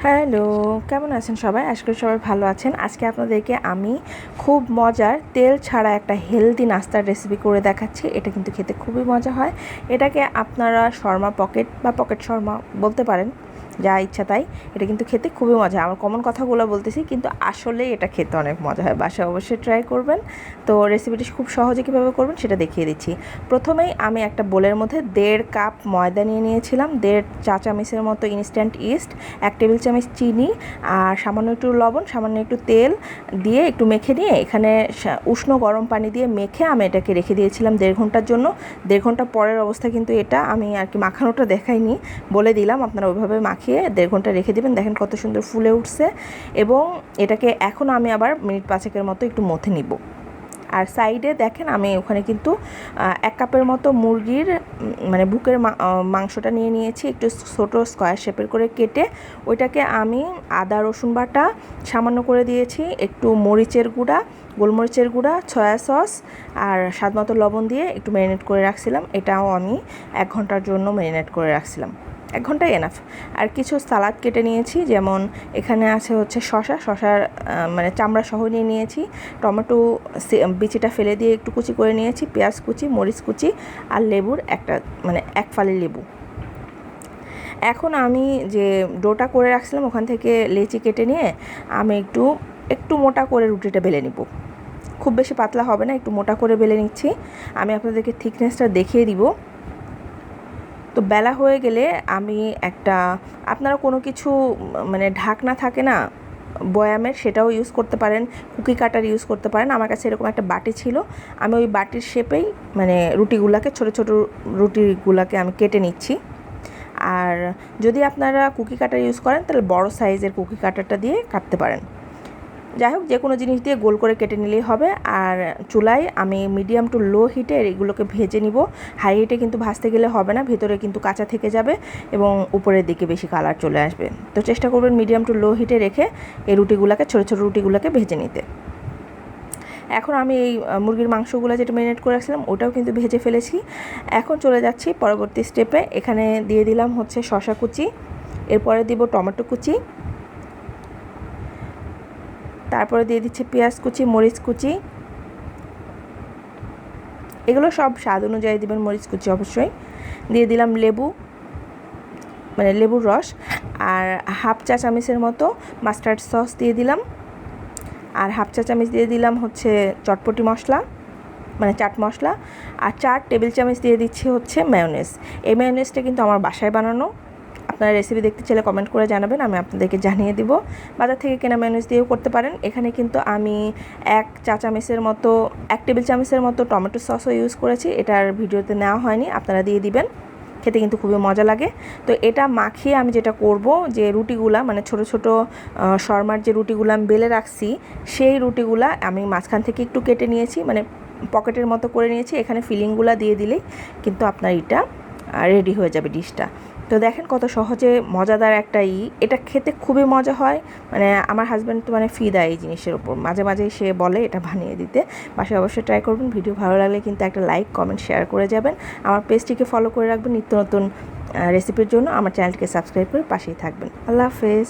Hello, কেমন আছেন সবাই? আশা করি সবাই ভালো আছেন। আজকে আপনাদেরকে আমি খুব মজার তেল ছাড়া একটা হেলদি নাস্তার রেসিপি করে দেখাচ্ছি। এটা কিন্তু খেতে খুবই মজা হয়। এটাকে আপনারা শর্মা পকেট বা পকেট শর্মা বলতে পারেন, যা ইচ্ছা তাই। এটা কিন্তু খেতে খুবই মজা। আমার কমন কথাগুলো বলতেছি, কিন্তু আসলেই এটা খেতে অনেক মজা হয়। বাসায় অবশ্যই ট্রাই করবেন। তো রেসিপিটি খুব সহজে কীভাবে করবেন সেটা দেখিয়ে দিচ্ছি। প্রথমেই আমি একটা বোলের মধ্যে 1.5 কাপ ময়দা নিয়ে নিয়েছিলাম, 1.5 চা চামচের মতো ইনস্ট্যান্ট ইস্ট, 1 টেবিল চামচ চিনি, আর সামান্য একটু লবণ, সামান্য একটু তেল দিয়ে একটু মেখে নিয়ে এখানে উষ্ণ গরম পানি দিয়ে মেখে আমি এটাকে রেখে দিয়েছিলাম 1.5 ঘন্টার জন্য। 1.5 ঘন্টা পরের অবস্থা কিন্তু এটা, আমি আর কি মাখানোটা দেখাইনি, বলে দিলাম আপনারা ওইভাবে মাখিয়ে 1.5 ঘন্টা রেখে দেবেন। দেখেন কত সুন্দর ফুলে উঠছে। এবং এটাকে এখন আমি আবার মিনিট 5 মতো একটু মথে নিব। আর সাইডে দেখেন আমি ওখানে কিন্তু 1 কাপের মতো মুরগির মানে বুকের মাংসটা নিয়ে নিয়েছি, একটু ছোটো স্কোয়ার শেপের করে কেটে। ওইটাকে আমি আদা রসুন বাটা সামান্য করে দিয়েছি, একটু মরিচের গুঁড়া, গোলমরিচের গুঁড়া, সয়া সস আর স্বাদ মতো লবণ দিয়ে একটু ম্যারিনেট করে রাখছিলাম। এটাও আমি 1 ঘন্টার জন্য ম্যারিনেট করে রাখছিলাম। 1 ঘন্টা এনাফ। আর কিছু সালাদ কেটে নিয়েছি, যেমন এখানে আছে হচ্ছে শশার মানে চামড়া সহ নিয়ে নিয়েছি, টমেটো বিচিটা ফেলে দিয়ে একটু কুচি করে নিয়েছি, পেঁয়াজ কুচি, মরিচ কুচি আর লেবুর একটা মানে 1 ফালি লেবু। এখন আমি যে ডোটা করে রাখছিলাম ওখান থেকে লেচি কেটে নিয়ে আমি একটু মোটা করে রুটিটা বেলে নিব। খুব বেশি পাতলা হবে না, একটু মোটা করে বেলে নিচ্ছি। আমি আপনাদেরকে থিকনেসটা দেখিয়ে দিব। তো বেলা হয়ে গেলে আমি আপনারা কোনো কিছু মানে ঢাকনা থাকে না বয়ামের, সেটাও ইউজ করতে পারেন, কুকি কাটার ইউজ করতে পারেন। আমার কাছে এরকম একটা বাটি ছিল, আমি ওই বাটির শেপেই মানে রুটিগুলাকে ছোটো রুটিগুলাকে আমি কেটে নিচ্ছি। আর যদি আপনারা কুকি কাটার ইউজ করেন তাহলে বড় সাইজের কুকি কাটারটা দিয়ে কাটতে পারেন। যাই হোক, যে কোনো জিনিস দিয়ে গোল করে কেটে নিলেই হবে। আর চুলায় আমি মিডিয়াম টু লো হিটে এগুলোকে ভেজে নিব। হাই হিটে কিন্তু ভাজতে গেলে হবে না, ভেতরে কিন্তু কাঁচা থেকে যাবে এবং উপরের দিকে বেশি কালার চলে আসবে। তো চেষ্টা করবেন মিডিয়াম টু লো হিটে রেখে এই রুটিগুলোকে, ছোটো রুটিগুলোকে ভেজে নিতে। এখন আমি এই মুরগির মাংসগুলো যেটা ম্যারিনেট করে রাখছিলাম ওটাও কিন্তু ভেজে ফেলেছি। এখন চলে যাচ্ছি পরবর্তী স্টেপে। এখানে দিয়ে দিলাম হচ্ছে শসা কুচি, এরপরে দিব টমেটো কুচি, তারপরে দিয়ে দিচ্ছি পেঁয়াজ কুচি, মরিচ কুচি। এগুলো সব স্বাদ অনুযায়ী দিবেন, মরিচ কুচি অবশ্যই। দিয়ে দিলাম লেবু, মানে লেবুর রস, আর 1/2 চা চামচের মতো মাস্টার্ড সস দিয়ে দিলাম। আর 1/2 চা চামচ দিয়ে দিলাম হচ্ছে চটপটি মশলা, মানে চাট মশলা। আর 4 টেবিল চামচ দিয়ে দিচ্ছি হচ্ছে মায়োনেজ। এই মায়োনেজটা কিন্তু আমার বাসায় বানানো। আপনারা রেসিপি দেখতে চাইলে কমেন্ট করে জানাবেন, আমি আপনাদেরকে জানিয়ে দিব। বাজার থেকে কেনা মায়োনেজ দিয়েও করতে পারেন। এখানে কিন্তু আমি 1 টেবিল চামচের মতো টমেটো সসও ইউজ করেছি, এটার ভিডিওতে নেওয়া হয়নি, আপনারা দিয়ে দিবেন। খেতে কিন্তু খুবই মজা লাগে। তো এটা মাখিয়ে আমি যেটা করব, যে রুটিগুলা মানে ছোটো শর্মার যে রুটিগুলো আমি বেলে রাখছি, সেই রুটিগুলা আমি মাঝখান থেকে একটু কেটে নিয়েছি, মানে পকেটের মতো করে নিয়েছি। এখানে ফিলিংগুলা দিয়ে দিলেই কিন্তু আপনার এটা রেডি হয়ে যাবে ডিশটা। তো দেখেন কত সহজে মজাদার একটা এটা খেতে খুবই মজা হয়। মানে আমার হাজব্যান্ড তো মানে ফিদা এই জিনিসের ওপর, মাঝে মাঝে সে বলে এটা বানিয়ে দিতে। বাসায় অবশ্যই ট্রাই করবেন। ভিডিও ভালো লাগলে কিন্তু একটা লাইক, কমেন্ট, শেয়ার করে যাবেন। আমার পেজটিকে ফলো করে রাখবেন নিত্য নতুন রেসিপির জন্য। আমার চ্যানেলটিকে সাবস্ক্রাইব করে পাশেই থাকবেন। আল্লাহ হাফেজ।